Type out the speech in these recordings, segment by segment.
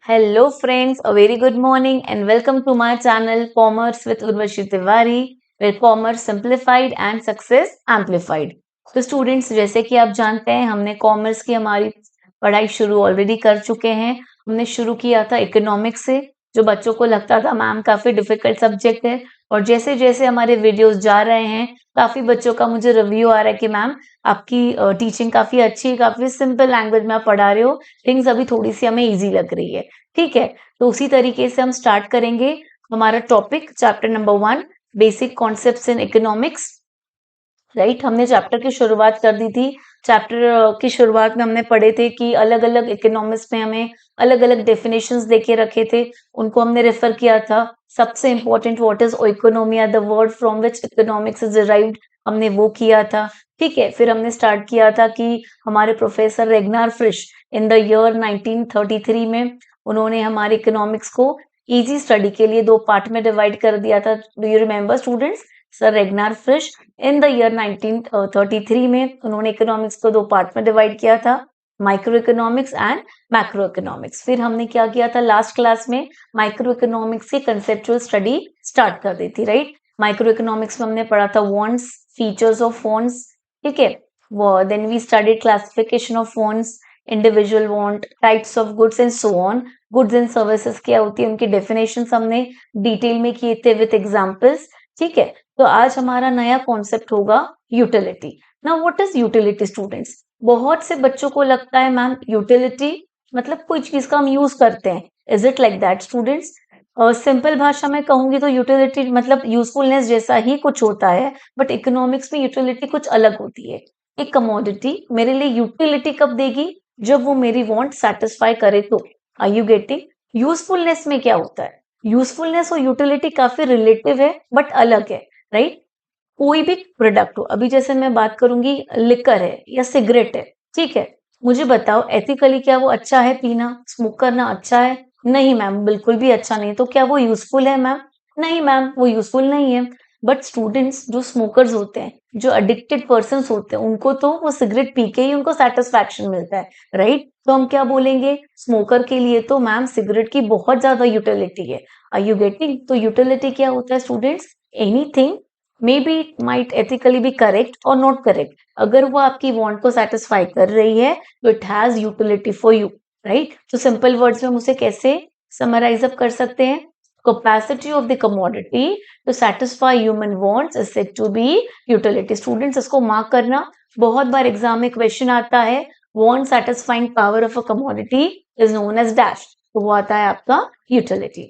Hello friends, a very good morning and welcome to my channel Commerce with Urvashi Tiwari, where commerce simplified and success amplified. तो students जैसे कि आप जानते हैं हमने commerce की हमारी पढ़ाई शुरू ऑलरेडी कर चुके हैं। हमने शुरू किया था इकोनॉमिक्स से, जो बच्चों को लगता था मैम काफी डिफिकल्ट सब्जेक्ट है, और जैसे जैसे हमारे वीडियोस जा रहे हैं काफी बच्चों का मुझे रिव्यू आ रहा है कि मैम आपकी टीचिंग काफी अच्छी है, काफी सिंपल लैंग्वेज में आप पढ़ा रहे हो, थिंग्स अभी थोड़ी सी हमें इजी लग रही है। ठीक है, तो उसी तरीके से हम स्टार्ट करेंगे हमारा topic chapter number 1 basic concepts in economics. Right, हमने चैप्टर की शुरुआत कर दी थी। चैप्टर की शुरुआत में हमने पढ़े थे कि अलग अलग इकोनॉमिक्स में हमें अलग अलग डेफिनेशंस देके रखे थे, उनको हमने रेफर किया था। सबसे important what is economy, the word from which economics is derived, हमने वो किया था। ठीक है, फिर हमने स्टार्ट किया था कि हमारे professor रेगनार Frisch in the year 1933 में उन्होंने हमारे इकोनॉमिक्स को इजी स्टडी के लिए 2 पार्ट में डिवाइड कर दिया था। Do you remember students? Sir Ragnar Frisch in the year 1933 में उन्होंने इकोनॉमिक्स को 2 पार्ट में डिवाइड किया था, micro economics and macro economics. फिर हमने क्या किया था लास्ट क्लास में, माइक्रो इकोनॉमिक्स की कंसेप्चुअल स्टडी स्टार्ट कर दी थी। राइट, माइक्रो इकोनॉमिक्स में हमने पढ़ा था वॉन्ट्स, फीचर्स ऑफ वॉन्ट्स। ठीक है, then we studied classification of wants, individual want, types of goods and so on. Goods and services क्या होती है, उनकी डेफिनेशन हमने डिटेल में किए थे विद एग्जाम्पल्स। ठीक है, तो आज हमारा नया कॉन्सेप्ट होगा utility. Now what is utility students? बहुत से बच्चों को लगता है मैम यूटिलिटी मतलब कोई चीज का हम यूज करते हैं। Is it like that students? Simple भाषा में कहूंगी तो यूटिलिटी मतलब यूजफुलनेस जैसा ही कुछ होता है, बट इकोनॉमिक्स में यूटिलिटी कुछ अलग होती है। एक कमोडिटी मेरे लिए यूटिलिटी कब देगी? जब वो मेरी वांट सेटिस्फाई करे तो। Are you getting? यूजफुलनेस में क्या होता है, यूजफुलनेस और यूटिलिटी काफी रिलेटिव है बट अलग है। राइट, कोई भी प्रोडक्ट हो, अभी जैसे मैं बात करूंगी लिकर है या सिगरेट है, ठीक है, मुझे बताओ एथिकली क्या वो अच्छा है पीना, स्मोक करना अच्छा है? नहीं मैम, बिल्कुल भी अच्छा नहीं। तो क्या वो यूजफुल है मैम? नहीं मैम, वो यूजफुल नहीं है। बट स्टूडेंट्स जो स्मोकर्स होते हैं, जो एडिक्टेड पर्सन होते हैं, उनको तो वो सिगरेट पी के ही उनको सेटिस्फैक्शन मिलता है। राइट, तो हम क्या बोलेंगे, स्मोकर के लिए तो मैम सिगरेट की बहुत ज्यादा यूटिलिटी है। Are you getting? तो यूटिलिटी क्या होता है students? Anything may be it might ethically be correct और नॉट करेक्ट, अगर वो आपकी वांट को सेटिस्फाई कर रही है तो it has utility for you. Right, तो सिंपल वर्ड्स में हम उसे कैसे समराइज अप कर सकते हैं? Capacity of the commodity to satisfy human wants is said to be utility. Students इसको मार्क करना, बहुत बार एग्जाम में क्वेश्चन आता है, want satisfying power of a commodity is known as dash, तो वो आता है आपका यूटिलिटी।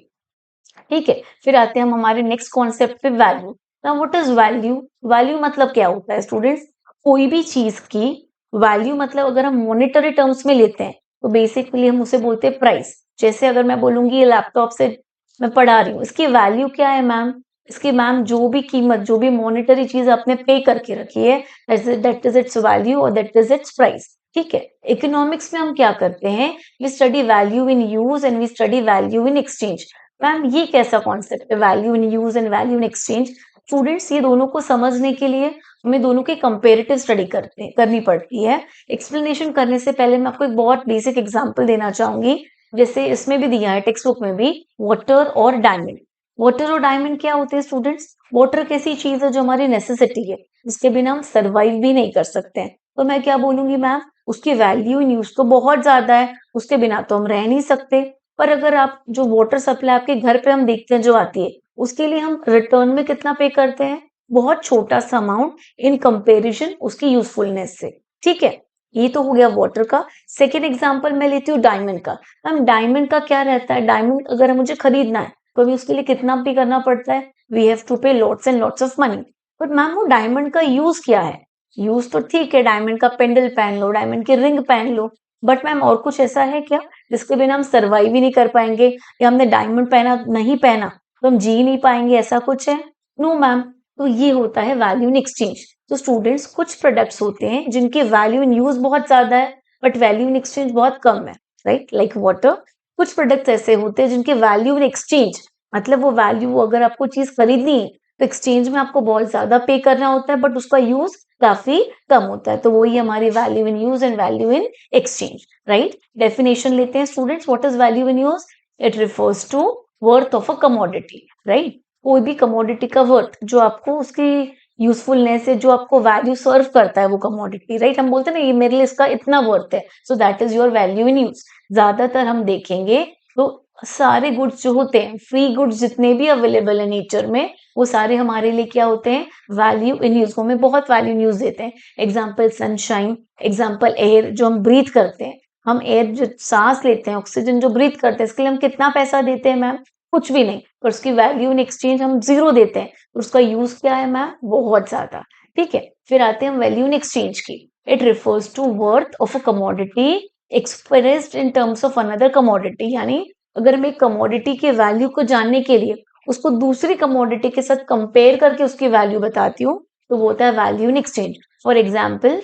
ठीक है, फिर आते हैं हम हमारे नेक्स्ट कॉन्सेप्ट पे, value. Now what is value? Value मतलब क्या होता है स्टूडेंट्स? कोई भी चीज की वैल्यू मतलब अगर हम मॉनेटरी टर्म्स में लेते हैं तो बेसिकली हम उसे बोलते हैं प्राइस। जैसे अगर मैं बोलूंगी ये लैपटॉप से मैं पढ़ा रही हूँ, इसकी वैल्यू क्या है मैम? इसकी मैम जो भी कीमत, जो भी मॉनेटरी चीज आपने पे करके रखी है, दैट इज इट्स वैल्यू और दैट इज इट्स प्राइस। ठीक है, इकोनॉमिक्स में हम क्या करते हैं, we study value in use and we study value in exchange. Ma'am ये कैसा कॉन्सेप्ट है, value in use and value in exchange? Students ये दोनों को समझने के लिए हमें दोनों की कंपेरेटिव स्टडी करनी पड़ती है। एक्सप्लेनेशन करने से पहले मैं आपको एक बहुत बेसिक एग्जांपल देना चाहूंगी, जैसे इसमें भी दिया है टेक्स्ट बुक में भी, वाटर और डायमंड। वाटर और डायमंड क्या होते हैं स्टूडेंट्स? वाटर कैसी चीज है जो हमारी नेसेसिटी है, जिसके बिना हम सर्वाइव भी नहीं कर सकते हैं। तो मैं क्या बोलूंगी मैम, उसकी वैल्यू इन यूज तो बहुत ज्यादा है, उसके बिना तो हम रह नहीं सकते। पर अगर आप जो वाटर सप्लाई आपके घर पे हम देखते हैं जो आती है, उसके लिए हम रिटर्न में कितना पे करते हैं? बहुत छोटा सा अमाउंट इन कंपैरिजन उसकी यूजफुलनेस से। ठीक है, ये तो हो गया वाटर का। सेकेंड एग्जांपल मैं लेती हूँ डायमंड का। मैम डायमंड का क्या रहता है, डायमंड अगर मुझे खरीदना है तो अभी उसके लिए कितना पे करना पड़ता है? वी हैव टू पे lots and lots of money. But ma'am वो डायमंड का यूज क्या है? यूज तो ठीक है, डायमंड का पेंडल पहन लो, डायमंड की रिंग पहन लो, बट मैम और कुछ ऐसा है क्या जिसके बिना हम सर्वाइव ही नहीं कर पाएंगे, या हमने डायमंड पहना नहीं पहना तो हम जी नहीं पाएंगे, ऐसा कुछ है? No ma'am. तो ये होता है वैल्यू इन एक्सचेंज। तो स्टूडेंट्स कुछ प्रोडक्ट्स होते हैं जिनकी वैल्यू इन यूज बहुत ज्यादा है बट वैल्यू इन एक्सचेंज बहुत कम है। Right, like water. कुछ प्रोडक्ट्स ऐसे होते हैं जिनकी वैल्यू इन एक्सचेंज मतलब वो वैल्यू, अगर आपको चीज खरीदनी है तो एक्सचेंज में आपको बहुत ज्यादा पे करना होता है बट उसका यूज काफी कम होता है। तो वही हमारी value in use and value in exchange, right. Definition लेते हैं students, what is value in use? It refers to worth of a commodity, right. कोई भी कमोडिटी का वर्थ, जो आपको उसकी यूजफुलनेस है, जो आपको वैल्यू सर्व करता है वो कमोडिटी, राइट। हम बोलते हैं ना ये मेरे लिए इसका इतना वर्थ है, so that is your value in use. ज्यादातर हम देखेंगे तो सारे गुड्स जो होते हैं, फ्री गुड्स जितने भी अवेलेबल है नेचर में, वो सारे हमारे लिए क्या होते हैं? Value in use. को हमें बहुत वैल्यू इन यूज देते हैं। एग्जाम्पल सनशाइन, एग्जाम्पल एयर जो हम ब्रीथ करते हैं, हम एयर जो सांस लेते हैं, ऑक्सीजन जो ब्रीथ करते हैं, इसके लिए हम कितना पैसा देते हैं मैम? कुछ भी नहीं, पर उसकी वैल्यू इन एक्सचेंज हम 0 देते हैं। और उसका यूज क्या है मैम? बहुत ज्यादा, ठीक है। फिर आते हैं हम वैल्यू इन एक्सचेंज की। It refers to worth of a commodity expressed in terms of another commodity. यानी अगर मैं कमोडिटी के वैल्यू को जानने के लिए उसको दूसरी कमोडिटी के साथ कंपेयर करके उसकी वैल्यू बताती हूँ, तो वो होता है value in exchange. For example,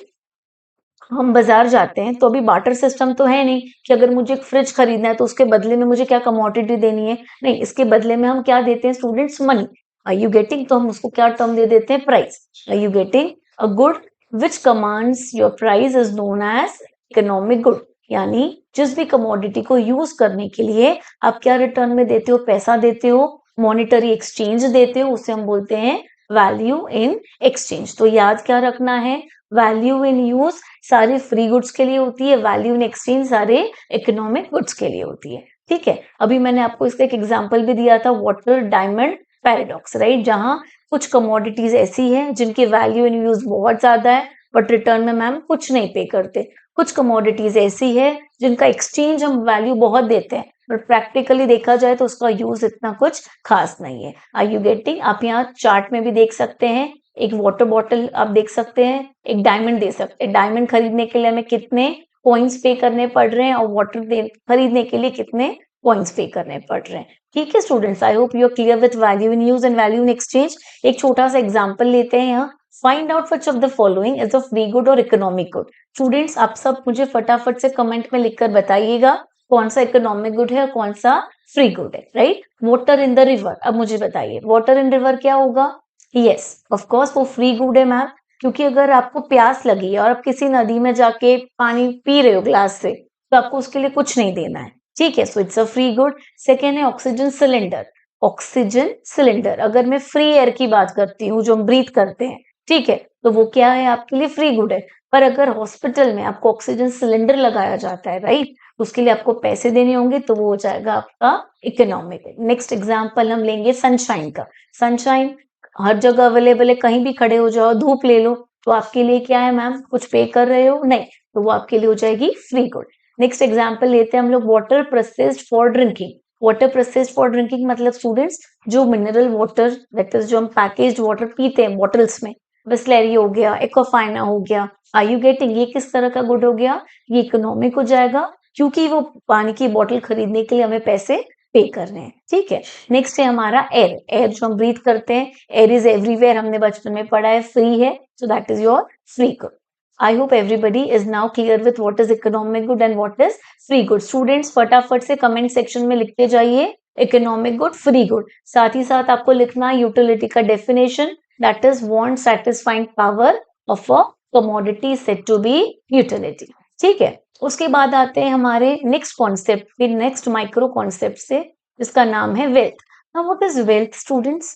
हम बाजार जाते हैं तो अभी बार्टर सिस्टम तो है नहीं कि अगर मुझे एक फ्रिज खरीदना है तो उसके बदले में मुझे क्या कमोडिटी देनी है। नहीं, इसके बदले में हम क्या देते हैं students? Money. Are you getting? तो हम उसको क्या टर्म दे देते हैं? Price. Are you getting? A good which commands your price is known as economic good. यानी जिस भी कमोडिटी को यूज करने के लिए आप क्या रिटर्न में देते हो? पैसा देते हो, मॉनिटरी एक्सचेंज देते हो, उसे हम बोलते हैं वैल्यू इन एक्सचेंज। तो याद क्या रखना है? वैल्यू इन यूज सारे फ्री गुड्स के लिए होती है, वैल्यू इन एक्सचेंज सारे इकोनॉमिक गुड्स के लिए होती है, ठीक है। अभी मैंने आपको इसका एक एग्जांपल भी दिया था, वाटर डायमंड पैराडॉक्स, राइट, जहां कुछ कमोडिटीज ऐसी हैं जिनकी वैल्यू इन यूज बहुत ज्यादा है, बट रिटर्न में मैम कुछ नहीं पे करते। कुछ कमोडिटीज ऐसी है जिनका एक्सचेंज हम वैल्यू बहुत देते हैं, बट प्रैक्टिकली देखा जाए तो उसका यूज इतना कुछ खास नहीं है। Are you getting? आप यहाँ चार्ट में भी देख सकते हैं, एक वाटर बॉटल आप देख सकते हैं, एक डायमंड दे सकते हैं। डायमंड खरीदने के लिए हमें कितने कॉइन्स पे करने पड़ रहे हैं और वाटर खरीदने के लिए कितने कॉइन्स पे करने पड़ रहे हैं, ठीक है students. I hope you are clear with value in use and value in exchange. एक छोटा सा एग्जांपल लेते हैं यहाँ। Find out which of the following is a free good और इकोनॉमिक गुड। स्टूडेंट्स आप सब मुझे फटाफट से कमेंट में लिखकर बताइएगा कौन सा इकोनॉमिक गुड है और कौन सा फ्री गुड है, right. Water in the river, अब मुझे बताइए वाटर इन रिवर क्या होगा? यस, ऑफ कोर्स वो फ्री गुड है मैम, क्योंकि अगर आपको प्यास लगी है और आप किसी नदी में जाके पानी पी रहे हो ग्लास से, तो आपको उसके लिए कुछ नहीं देना है, ठीक है। So it's a free good. Second है ऑक्सीजन सिलेंडर। ऑक्सीजन सिलेंडर, अगर मैं फ्री एयर की बात करती हूँ जो हम ब्रीथ करते हैं, ठीक है, तो वो क्या है? आपके लिए फ्री गुड है। पर अगर हॉस्पिटल में आपको ऑक्सीजन सिलेंडर लगाया जाता है, राइट, उसके लिए आपको पैसे देने होंगे, तो वो हो जाएगा आपका इकोनॉमिक। नेक्स्ट एग्जाम्पल हम लेंगे सनशाइन का। सनशाइन हर जगह अवेलेबल है, कहीं भी खड़े हो जाओ, धूप ले लो, तो आपके लिए क्या है मैम? कुछ पे कर रहे हो? नहीं, तो वो आपके लिए हो जाएगी फ्री गुड। नेक्स्ट एग्जाम्पल लेते हैं हम लोग water processed for drinking. Water processed for drinking मतलब स्टूडेंट्स जो मिनरल वाटर, दैट इज जो हम पैकेज्ड वाटर पीते हैं बॉटल्स में, बिस्लेरी हो गया, एक्वाफाइना हो गया, आर यू गेटिंग? ये किस तरह का गुड हो गया? ये इकोनॉमिक हो जाएगा, क्योंकि वो पानी की बोतल खरीदने के लिए हमें पैसे पे करने हैं, ठीक है। नेक्स्ट है हमारा एयर। एयर जो हम ब्रीथ करते हैं, एयर इज एवरीवेयर, हमने बचपन में पढ़ा है, फ्री है, so that is your free good. I hope everybody is now clear with what is economic good and what is free good. Students फटाफट से कमेंट सेक्शन में लिखते जाइए इकोनॉमिक गुड, फ्री गुड। साथ ही साथ आपको लिखना यूटिलिटी का definition, that is want satisfying power of a commodity said to be utility, ठीक है। उसके बाद आते हैं हमारे नेक्स्ट कॉन्सेप्ट, फिर नेक्स्ट माइक्रो कॉन्सेप्ट से, जिसका नाम है wealth. Now what is wealth students?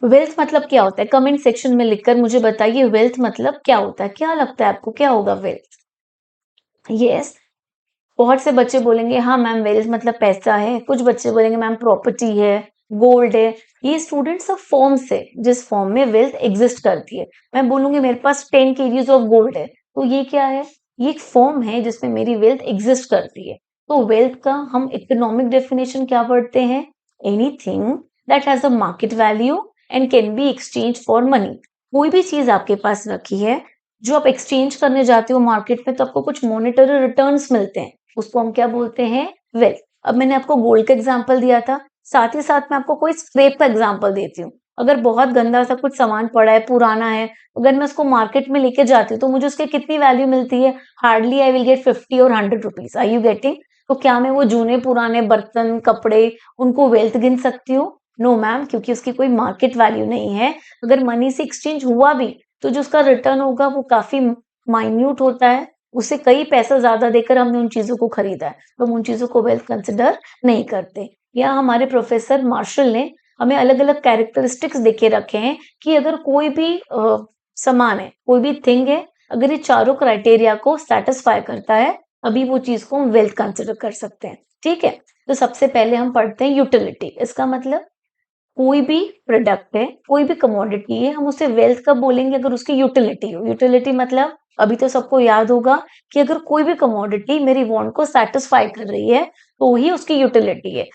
Wealth मतलब क्या होता है? कमेंट सेक्शन में लिखकर मुझे बताइए वेल्थ मतलब क्या होता है। क्या लगता है आपको क्या होगा वेल्थ? यस, बहुत से बच्चे बोलेंगे हाँ मैम वेल्थ मतलब पैसा है, कुछ बच्चे बोलेंगे मैम प्रॉपर्टी है, गोल्ड है। ये स्टूडेंट्स ऑफ फॉर्म्स है जिस फॉर्म में वेल्थ एग्जिस्ट करती है। मैं बोलूंगी मेरे पास 10 kgs ऑफ गोल्ड है, तो ये क्या है? ये एक फॉर्म है जिसमें मेरी वेल्थ एग्जिस्ट करती है। तो वेल्थ का हम इकोनॉमिक डेफिनेशन क्या पढ़ते हैं? Anything that has a market value and can be exchange for money. कोई भी चीज आपके पास रखी है जो आप एक्सचेंज करने जाते हो मार्केट में, तो आपको कुछ मॉनेटरी रिटर्न्स मिलते हैं, उसको हम क्या बोलते हैं? वेल्थ। अब मैंने आपको गोल्ड का एग्जांपल दिया था, साथ ही साथ मैं आपको कोई स्क्रैप का एग्जांपल देती हूँ। अगर बहुत गंदा सा कुछ सामान पड़ा है, पुराना है, अगर मैं उसको मार्केट में लेके जाती हूँ तो मुझे उसकी कितनी वैल्यू मिलती है? हार्डली आई विल गेट 50 और 100 रुपीज। Are you getting? तो क्या मैं वो जूने पुराने बर्तन, कपड़े, उनको वेल्थ गिन सकती हूँ? नो मैम, क्योंकि उसकी कोई मार्केट वैल्यू नहीं है। अगर मनी से एक्सचेंज हुआ भी तो जो उसका रिटर्न होगा वो काफी माइन्यूट होता है, उससे कई पैसा ज्यादा देकर हमने उन चीजों को खरीदा है, तो हम उन चीजों को वेल्थ कंसिडर नहीं करते। या हमारे प्रोफेसर मार्शल ने हमें अलग अलग कैरेक्टरिस्टिक्स देके रखे हैं कि अगर कोई भी सामान है, कोई भी थिंग है, अगर ये चारों क्राइटेरिया को सेटिस्फाई करता है, अभी वो चीज को हम वेल्थ कंसिडर कर सकते हैं। ठीक है, तो सबसे पहले हम पढ़ते हैं यूटिलिटी। इसका मतलब कोई भी प्रोडक्ट है, कोई भी कमोडिटी है, हम उसे वेल्थ कब बोलेंगे? अगर उसकी यूटिलिटी हो। यूटिलिटी मतलब अभी तो सबको याद होगा कि अगर कोई भी कमोडिटी मेरी वांट को सेटिस्फाई कर रही है तो ही उसकी यूटिलिटी है।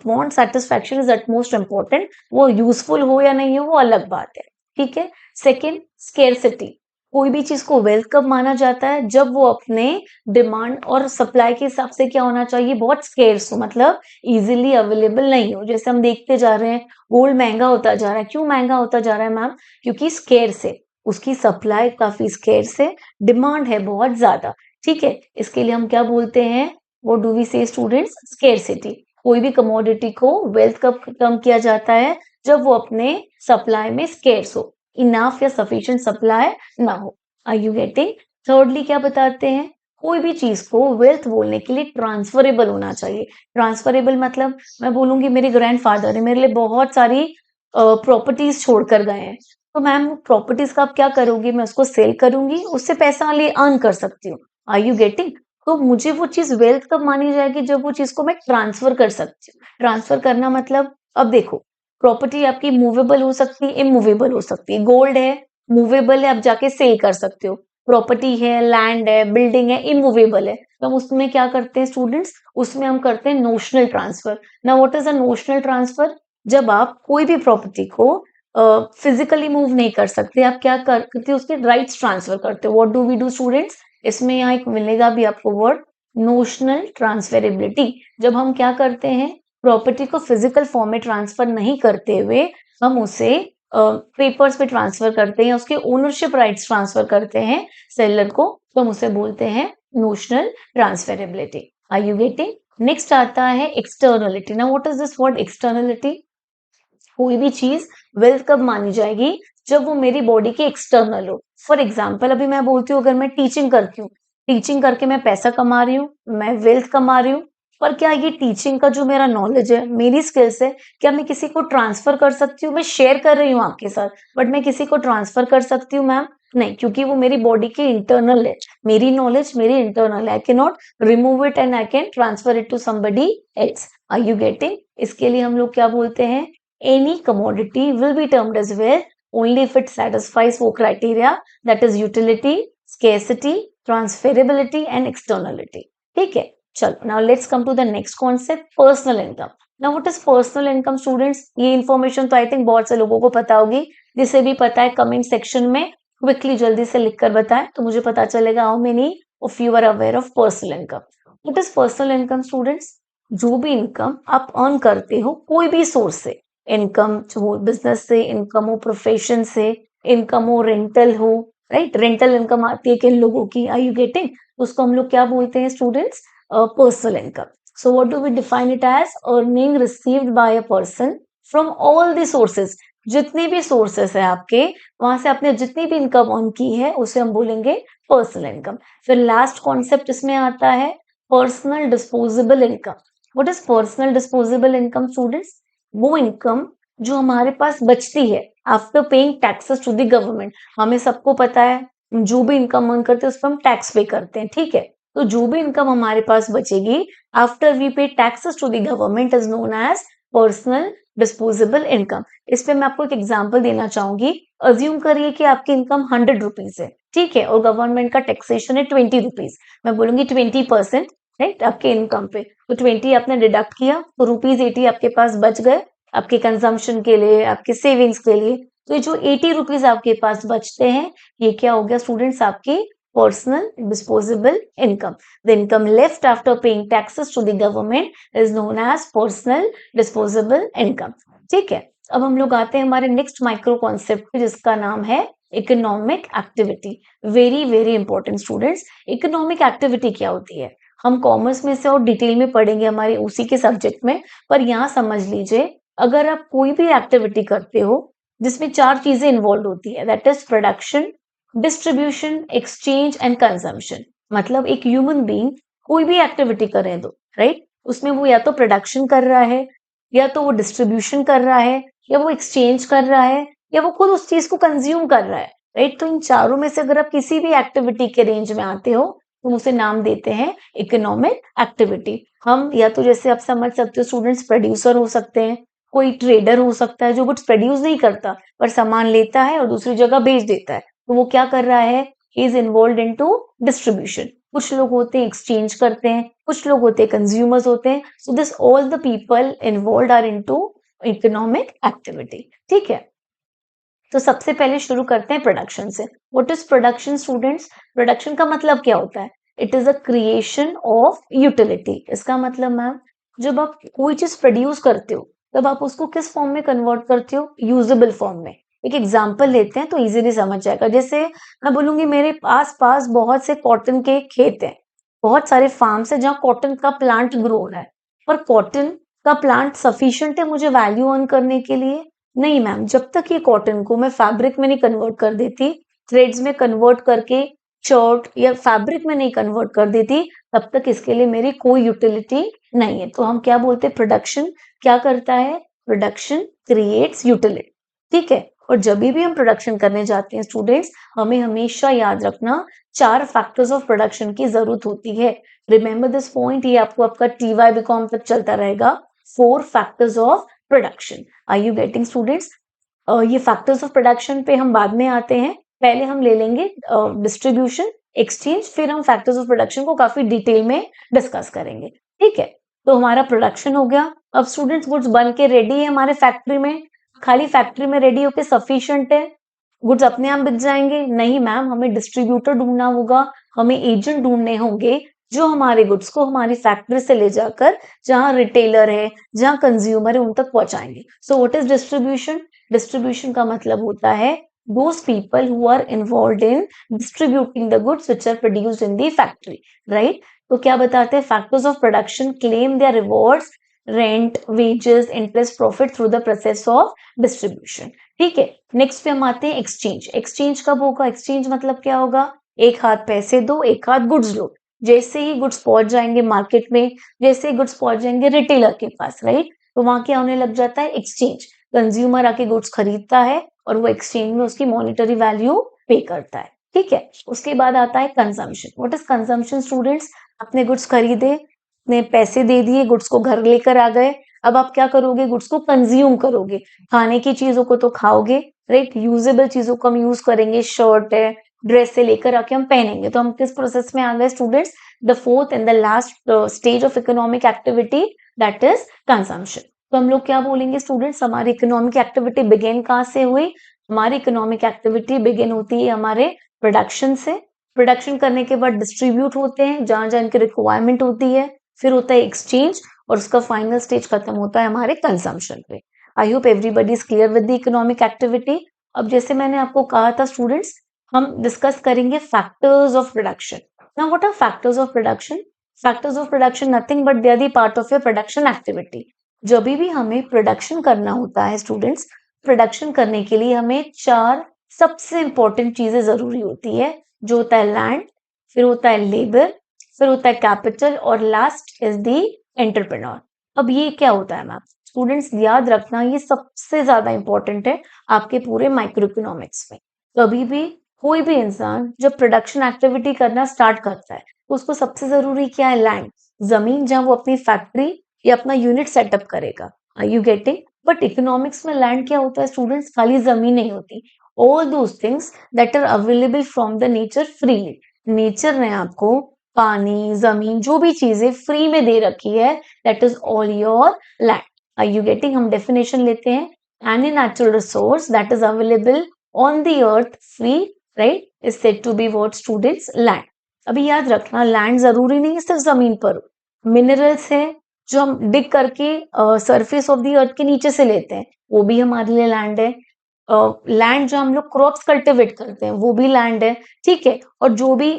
Want satisfaction is utmost important. वो यूजफुल हो या नहीं हो वो अलग बात है। ठीक है। Second, scarcity. कोई भी चीज को वेल्थ कब माना जाता है? जब वो अपने डिमांड और सप्लाई के हिसाब से क्या होना चाहिए? बहुत स्केर्स हो, मतलब इजीली अवेलेबल नहीं हो। जैसे हम देखते जा रहे हैं गोल्ड महंगा होता जा रहा है। क्यों महंगा होता जा रहा है मैम? क्योंकि स्केर्स है, उसकी सप्लाई काफी स्केर्स है, डिमांड है बहुत ज्यादा। ठीक है, इसके लिए हम क्या बोलते हैं? व्हाट डू वी से स्टूडेंट्स? स्केर्सिटी। कोई भी कमोडिटी को वेल्थ कब कम किया जाता है? जब वो अपने सप्लाई में स्केर्स हो, इनफ या सफिशिएंट सप्लाई ना हो। Are you getting? थर्डली क्या बताते हैं? कोई भी चीज को वेल्थ बोलने के लिए ट्रांसफरेबल होना चाहिए। ट्रांसफरेबल मतलब मैं बोलूंगी मेरे ग्रैंडफादर ने मेरे लिए बहुत सारी प्रॉपर्टीज छोड़कर गए हैं, तो मैम प्रॉपर्टीज का आप क्या करोगी? मैं उसको सेल करूंगी, उससे पैसा ले अर्न कर सकती हूँ। Are you getting? तो मुझे वो चीज वेल्थ कब मानी जाएगी? जब वो चीज को मैं ट्रांसफर कर सकती हूँ। ट्रांसफर करना मतलब, अब देखो, प्रॉपर्टी आपकी मूवेबल हो सकती है, इमूवेबल हो सकती है। गोल्ड है, मूवेबल है, आप जाके सेल कर सकते हो। प्रॉपर्टी है, लैंड है, बिल्डिंग है, इमूवेबल है, तो हम उसमें क्या करते हैं स्टूडेंट्स? उसमें हम करते हैं नोशनल ट्रांसफर। ना what is a notional transfer? जब आप कोई भी प्रॉपर्टी को फिजिकली मूव नहीं कर सकते, आप क्या करते हो? उसके राइट्स ट्रांसफर करते हो। What do we do students? इसमें यहाँ एक मिलेगा भी आपको वर्ड, नोशनल ट्रांसफेरेबिलिटी। जब हम क्या करते हैं, प्रॉपर्टी को फिजिकल फॉर्म में ट्रांसफर नहीं करते हुए हम उसे पेपर्स पे ट्रांसफर करते हैं, उसके ओनरशिप राइट्स ट्रांसफर करते हैं सेलर को, तो हम उसे बोलते हैं notional transferability. Are you getting? Next आता है एक्सटर्नलिटी। ना what is this word externality? कोई भी चीज वेल्थ कब मानी जाएगी? जब वो मेरी बॉडी के एक्सटर्नल हो। फॉर एग्जाम्पल अभी मैं बोलती हूँ, अगर मैं टीचिंग करती हूँ, टीचिंग करके मैं पैसा कमा रही हूँ, मैं वेल्थ कमा रही हूँ, पर क्या ये टीचिंग का जो मेरा नॉलेज है, मेरी स्किल्स है, क्या मैं किसी को ट्रांसफर कर सकती हूँ? मैं शेयर कर रही हूँ आपके साथ, बट मैं किसी को ट्रांसफर कर सकती हूँ मैम? नहीं, क्योंकि वो मेरी बॉडी के इंटरनल है। मेरी नॉलेज मेरी इंटरनल है, I can not remove it and I can transfer it to somebody else. Are you getting? इसके लिए हम लोग क्या बोलते हैं? Any commodity will be termed as wealth only if it satisfies four criteria, that is utility, scarcity, transferability and externality. ठीक है, चलो now let's come to the next concept, personal income. Now what is personal income students? ये information तो I think बहुत से लोगों को पता होगी, जिसे भी पता है comment section में quickly जल्दी से लिखकर बताएं, तो मुझे पता चलेगा how many of you are aware of personal income. What is personal income students? जो भी इनकम आप अर्न करते हो कोई भी सोर्स से, इनकम हो बिजनेस से, इनकम हो प्रोफेशन से, इनकम हो रेंटल हो, राइट? रेंटल इनकम आती है किन लोगों की? Are you getting? उसको हम लोग क्या बोलते हैं students? Personal income. So what do we define it as? Earning received by a person from all the sources. जितने भी सोर्सेस है आपके, वहां से आपने जितनी भी इनकम अर्न की है उसे हम बोलेंगे पर्सनल इनकम। फिर लास्ट कॉन्सेप्ट इसमें आता है personal disposable income. What is personal disposable income students? वो इनकम जो हमारे पास बचती है after paying taxes to the government. हमें सबको पता है जो भी इनकम अर्न करते हैं उस पर हम टैक्स पे करते हैं, ठीक है? तो जो भी इनकम हमारे पास बचेगी after we pay taxes to the government is known as personal disposable income. इस पे मैं आपको एक एग्जांपल देना चाहूंगी। अज्यूम करिए कि आपकी इनकम 100 रुपीज है, ठीक है, और गवर्नमेंट का टैक्सेशन है 20 रुपीज। मैं बोलूंगी 20%, राइट, आपके इनकम पे। तो 20 आपने डिडक्ट किया तो ₹80 आपके पास बच गए आपके कंजम्पशन के लिए, आपके सेविंग्स के लिए। तो ये जो 80 रुपीज आपके पास बचते हैं, ये क्या हो गया स्टूडेंट्स? आपकी personal disposable income. The income left after paying taxes to the government is known as personal disposable income. ठीक है, अब हम लोग आते हैं हमारे नेक्स्ट माइक्रो कॉन्सेप्ट पे, जिसका नाम है economic activity. Very very important students, economic activity क्या होती है? हम कॉमर्स में से और डिटेल में पढ़ेंगे हमारे उसी के सब्जेक्ट में, पर यहाँ समझ लीजिए, अगर आप कोई भी एक्टिविटी करते हो जिसमें 4 चीजें इन्वॉल्व होती है, that is production, distribution, exchange and consumption. मतलब एक ह्यूमन बीइंग कोई भी एक्टिविटी करे दो, राइट, उसमें वो या तो प्रोडक्शन कर रहा है, या तो वो डिस्ट्रीब्यूशन कर रहा है, या वो एक्सचेंज कर रहा है, या वो खुद उस चीज को कंज्यूम कर रहा है, राइट। तो इन चारों में से अगर आप किसी भी एक्टिविटी के रेंज में आते हो तो उसे नाम देते हैं इकोनॉमिक एक्टिविटी। हम या तो जैसे आप समझ सकते हो स्टूडेंट्स, प्रोड्यूसर हो सकते हैं, कोई ट्रेडर हो सकता है जो गुड्स प्रोड्यूस नहीं करता पर सामान लेता है और दूसरी जगह बेच देता है, तो वो क्या कर रहा है, इज इन्वॉल्व इनटू डिस्ट्रीब्यूशन। कुछ लोग होते हैं एक्सचेंज करते हैं, कुछ लोग होते हैं कंज्यूमर्स होते हैं। So this all the people involve are into economic activity. ठीक है, तो सबसे पहले शुरू करते हैं प्रोडक्शन से। What is production students? Production का मतलब क्या होता है? It is a creation of utility. इसका मतलब मैम, जब आप कोई चीज प्रोड्यूस करते हो तब आप उसको किस फॉर्म में कन्वर्ट करते हो? यूजेबल फॉर्म में। एक एग्जांपल लेते हैं तो इजीली समझ जाएगा। जैसे मैं बोलूंगी मेरे आस पास बहुत से कॉटन के खेत हैं, बहुत सारे फार्म्स है जहाँ कॉटन का प्लांट ग्रो हो रहा है, पर कॉटन का प्लांट सफिशिएंट है मुझे वैल्यू अर्न करने के लिए? नहीं मैम, जब तक ये कॉटन को मैं फैब्रिक में नहीं कन्वर्ट कर देती, थ्रेड्स में कन्वर्ट करके शर्ट या फैब्रिक में नहीं कन्वर्ट कर देती, तब तक इसके लिए मेरी कोई यूटिलिटी नहीं है। तो हम क्या बोलते हैं, प्रोडक्शन क्या करता है? Production creates utility. ठीक है, और जब भी हम प्रोडक्शन करने जाते हैं स्टूडेंट्स, हमें हमेशा याद रखना 4 फैक्टर्स ऑफ प्रोडक्शन की जरूरत होती है। रिमेंबर दिस पॉइंट, ये आपको आपका TY BCom तक चलता रहेगा। 4 factors of production. Are you getting students? ये फैक्टर्स ऑफ प्रोडक्शन पे हम बाद में आते हैं, पहले हम ले लेंगे डिस्ट्रीब्यूशन, एक्सचेंज, फिर हम फैक्टर्स ऑफ प्रोडक्शन को काफी डिटेल में डिस्कस करेंगे। ठीक है, तो हमारा प्रोडक्शन हो गया। अब स्टूडेंट्स गुड्स बन के रेडी है हमारे फैक्ट्री में, खाली फैक्ट्री में रेडी होके सफिशिएंट है, गुड्स अपने आप बिक जाएंगे? नहीं मैम, हमें डिस्ट्रीब्यूटर ढूंढना होगा, हमें एजेंट ढूंढने होंगे जो हमारे गुड्स को हमारी फैक्ट्री से ले जाकर जहां रिटेलर है, जहां कंज्यूमर है, उन तक पहुंचाएंगे। So what is distribution? Distribution का मतलब होता है those people who are involved in distributing the goods which are produced in the factory, right? तो क्या बताते हैं, factors of production claim their rewards, rent, wages, interest, profit through the process of distribution। ठीक है, next पे हम आते हैं एक्सचेंज। एक्सचेंज कब होगा? एक्सचेंज मतलब क्या होगा? एक हाथ पैसे दो, एक हाथ गुड्स लो। जैसे ही गुड्स पहुंच जाएंगे मार्केट में, जैसे ही गुड्स पहुंच जाएंगे रिटेलर के पास, राइट, तो वहां क्या होने लग जाता है? एक्सचेंज। कंज्यूमर आके गुड्स खरीदता है और वो एक्सचेंज में उसकी मॉनिटरी वैल्यू पे करता है। ठीक है, उसके बाद आता है consumption. What is consumption students? आपने गुड्स खरीदे, ने पैसे दे दिए, गुड्स को घर लेकर आ गए, अब आप क्या करोगे? गुड्स को कंज्यूम करोगे, खाने की चीजों को तो खाओगे, राइट, यूजेबल चीजों को हम यूज करेंगे, शर्ट है, ड्रेस से लेकर आके हम पहनेंगे। तो हम किस प्रोसेस में आ गए students? The fourth and the last stage of economic activity, that is consumption. तो हम लोग क्या बोलेंगे स्टूडेंट्स, हमारी इकोनॉमिक एक्टिविटी बिगिन कहाँ से हुई? हमारी इकोनॉमिक एक्टिविटी बिगिन होती है हमारे प्रोडक्शन से। प्रोडक्शन करने के बाद डिस्ट्रीब्यूट होते हैं जहां जहां इनकी रिक्वायरमेंट होती है, फिर होता है एक्सचेंज, और उसका फाइनल स्टेज खत्म होता है हमारे कंजम्पशन पे। I hope everybody is clear with the economic activity. अब जैसे मैंने आपको कहा था स्टूडेंट्स, हम डिस्कस करेंगे factors of production. Now what are factors of production? Factors of production nothing but they are the part of your production activity. जब भी हमें प्रोडक्शन करना होता है स्टूडेंट्स, प्रोडक्शन करने के लिए हमें 4 सबसे इंपॉर्टेंट चीजें जरूरी होती है, जो होता है लैंड, फिर होता है लेबर, फिर होता है कैपिटल, और लास्ट इज द एंटरप्रेन्योर। अब ये क्या होता है मैम? स्टूडेंट्स याद रखना, ये सबसे ज्यादा इंपॉर्टेंट है आपके पूरे माइक्रो इकोनॉमिक्स में। कभी भी कोई भी इंसान जब प्रोडक्शन एक्टिविटी करना स्टार्ट करता है तो उसको सबसे जरूरी क्या है? लैंड, जमीन जहां वो अपनी फैक्ट्री या अपना यूनिट सेटअप करेगा। Are you getting? But economics में लैंड क्या होता है स्टूडेंट्स? खाली जमीन नहीं होती, all those things that are available from the nature freely. Nature ने आपको पानी, जमीन, जो भी चीजें फ्री में दे रखी है, that is all your land. Are you getting? हम डेफिनेशन लेते हैं, any natural resource that is available on the earth free, right, is said to be what students? Land. अभी याद रखना, लैंड जरूरी नहीं है सिर्फ जमीन पर, मिनरल्स है जो हम डिग करके सरफेस ऑफ द अर्थ के नीचे से लेते हैं, वो भी हमारे लिए लैंड है। लैंड जो हम लोग क्रॉप्स कल्टिवेट करते हैं, वो भी लैंड है। ठीक है, और जो भी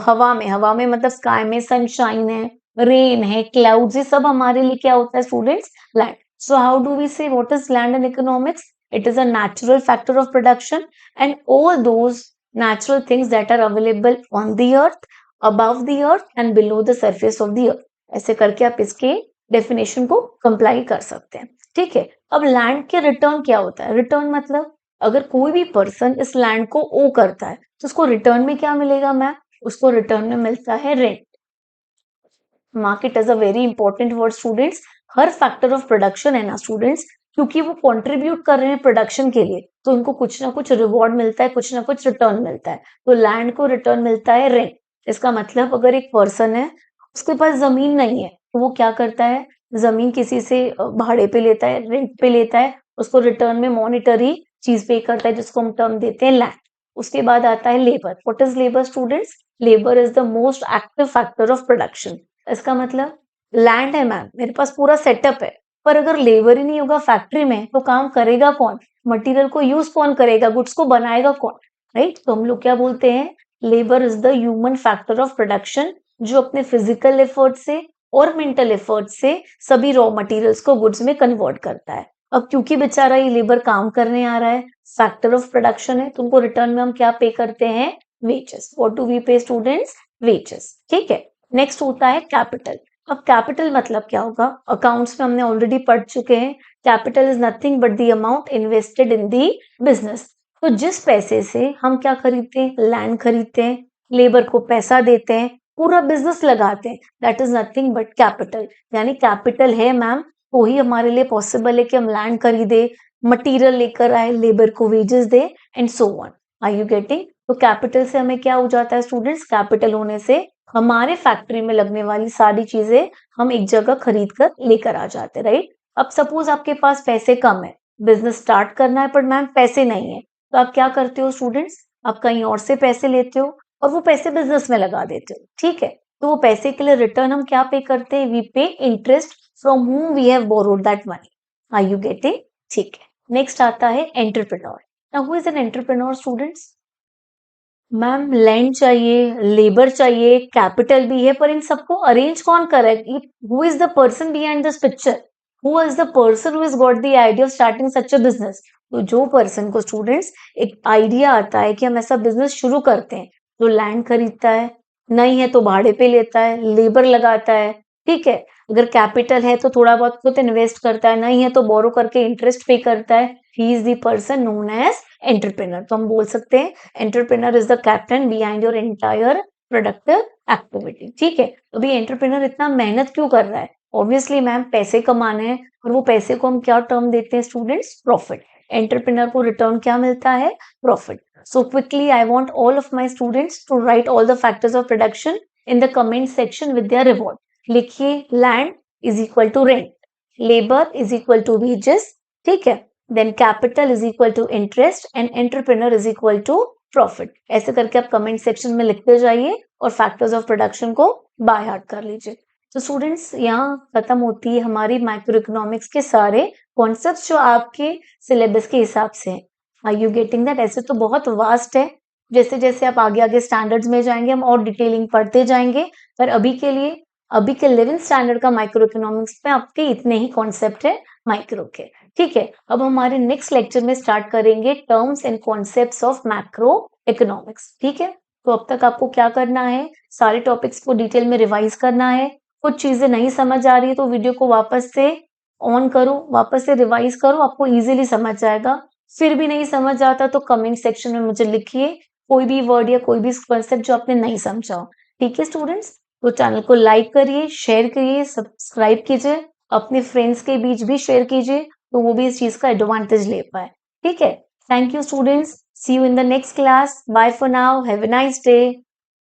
हवा में मतलब स्काई में सनशाइन है, रेन है, क्लाउड्स, ये सब हमारे लिए क्या होता है students? Land. So how do we say what is land in economics? It is a natural factor of production and all those natural things that are available on the earth, above the earth and below the surface of the earth. ऐसे करके आप इसके definition को comply कर सकते हैं. ठीक है. अब लैंड के रिटर्न क्या होता है? रिटर्न मतलब अगर कोई भी पर्सन इस लैंड को ओ करता है तो उसको रिटर्न में क्या मिलेगा मैम? उसको रिटर्न में मिलता है rent. Market is a very important word students. Her factor of production है ना स्टूडेंट्स, क्योंकि वो कंट्रीब्यूट कर रहे हैं प्रोडक्शन के लिए, तो उनको कुछ ना कुछ रिवॉर्ड मिलता है, कुछ ना कुछ रिटर्न मिलता है. तो लैंड को रिटर्न मिलता है रेंट. इसका मतलब अगर एक पर्सन है, उसके पास जमीन नहीं है, तो वो क्या करता है? जमीन किसी से भाड़े पे लेता है, रेंट पे लेता है, उसको रिटर्न में मॉनिटरी चीज पे करता है, जिसको हम टर्म देते हैं लैंड. उसके बाद आता है labour. What is labour students? Labour is the most active factor of production. इसका मतलब लैंड है मैम, मेरे पास पूरा सेटअप है, पर अगर लेबर ही नहीं होगा फैक्ट्री में तो काम करेगा कौन? मटेरियल को यूज कौन करेगा? गुड्स को बनाएगा कौन? राइट. तो हम लोग क्या बोलते हैं? Labour is the human factor of production, जो अपने फिजिकल एफर्ट से और मेंटल एफर्ट से सभी रॉ मटेरियल्स को गुड्स में कन्वर्ट करता है. अब क्योंकि बेचारा ये लेबर काम करने आ रहा है, फैक्टर ऑफ प्रोडक्शन है, तो उनको रिटर्न में हम क्या पे करते हैं? वेजेस. व्हाट डू वी पे स्टूडेंट्स? वेजेस. ठीक है. नेक्स्ट होता है कैपिटल. अब कैपिटल मतलब क्या होगा? अकाउंट्स में हमने ऑलरेडी पढ़ चुके हैं. Capital is nothing but the amount invested in the business. तो जिस पैसे से हम क्या खरीदते हैं? लैंड खरीदते हैं, लेबर को पैसा देते हैं, पूरा बिजनेस लगाते हैं, that is nothing but capital. यानी कैपिटल है मैम, तो ही हमारे लिए पॉसिबल है कि हम लैंड खरीदे, मटीरियल लेकर आए, लेबर को वेजेस दे and so on. Are you getting? तो कैपिटल से हमें क्या हो जाता है स्टूडेंट्स? कैपिटल होने से हमारे फैक्ट्री में लगने वाली सारी चीजें हम एक जगह खरीद कर लेकर आ जाते हैं. राइट. अब सपोज आपके पास पैसे कम है, बिजनेस स्टार्ट करना है, पर मैम पैसे नहीं है, तो आप क्या करते हो स्टूडेंट्स? आप कहीं और से पैसे लेते हो और वो पैसे बिजनेस में लगा देते हो. ठीक है. तो वो पैसे के लिए रिटर्न हम क्या पे करते हैं? वी पे interest from whom we have borrowed that money. Are you getting? ठीक है. नेक्स्ट आता है entrepreneur. Now who is an entrepreneur students? Ma'am land चाहिए, लेबर चाहिए, कैपिटल भी है, पर इन सबको अरेंज कौन करेगा? Who is the person behind this picture? Who is the person who has got the idea of starting such a business? तो जो पर्सन को स्टूडेंट्स एक आइडिया आता है कि हम ऐसा बिजनेस शुरू करते हैं, तो लैंड खरीदता है, नहीं है तो भाड़े पे लेता है, लेबर लगाता है. ठीक है. अगर कैपिटल है तो थोड़ा बहुत खुद इन्वेस्ट करता है, नहीं है तो बोरो करके इंटरेस्ट पे करता है. He is the person known as entrepreneur. तो हम बोल सकते हैं entrepreneur is the captain behind your entire productive activity. ठीक है. तो अभी एंटरप्रेन्योर इतना मेहनत क्यों कर रहा है? ऑब्वियसली मैम पैसे कमाने हैं, और वो पैसे को हम क्या टर्म देते हैं स्टूडेंट्स? प्रॉफिट. एंटरप्रेन्योर को रिटर्न क्या मिलता है? Profit. So quickly, I want all of my students to write all the factors of production in the comment section with their reward. लिखिए land is equal to rent, labor is equal to wages, ठीक है, then capital is equal to interest and entrepreneur is equal to profit. ऐसे करके आप comment section में लिखते जाइए और factors of production को by heart कर लीजिए. तो स्टूडेंट्स यहाँ खत्म होती है हमारी माइक्रो इकोनॉमिक्स के सारे कॉन्सेप्ट्स जो आपके सिलेबस के हिसाब से हैं. Are you getting that? ऐसे तो बहुत वास्ट है, जैसे जैसे आप आगे आगे स्टैंडर्ड्स में जाएंगे हम और डिटेलिंग पढ़ते जाएंगे, पर अभी के लिए अभी के 11th स्टैंडर्ड का माइक्रो इकोनॉमिक्स में आपके इतने ही कॉन्सेप्ट है माइक्रो के. ठीक है. अब हमारे नेक्स्ट लेक्चर में स्टार्ट करेंगे terms and concepts of macro economics. ठीक है. तो अब तक आपको क्या करना है? सारे टॉपिक्स को डिटेल में रिवाइज करना है. कुछ चीजें नहीं समझ आ रही है तो वीडियो को वापस से ऑन करो, वापस से रिवाइज करो, आपको इजीली समझ जाएगा. फिर भी नहीं समझ आता तो कमेंट सेक्शन में मुझे लिखिए कोई भी वर्ड या कोई भी कॉन्सेप्ट जो आपने नहीं समझा हो. ठीक है स्टूडेंट्स. तो चैनल को लाइक करिए, शेयर करिए, सब्सक्राइब कीजिए, अपने फ्रेंड्स के बीच भी शेयर कीजिए, तो वो भी इस चीज का एडवांटेज ले पाए. ठीक है. Thank you students. See you in the next class. Bye for now. Have a nice day.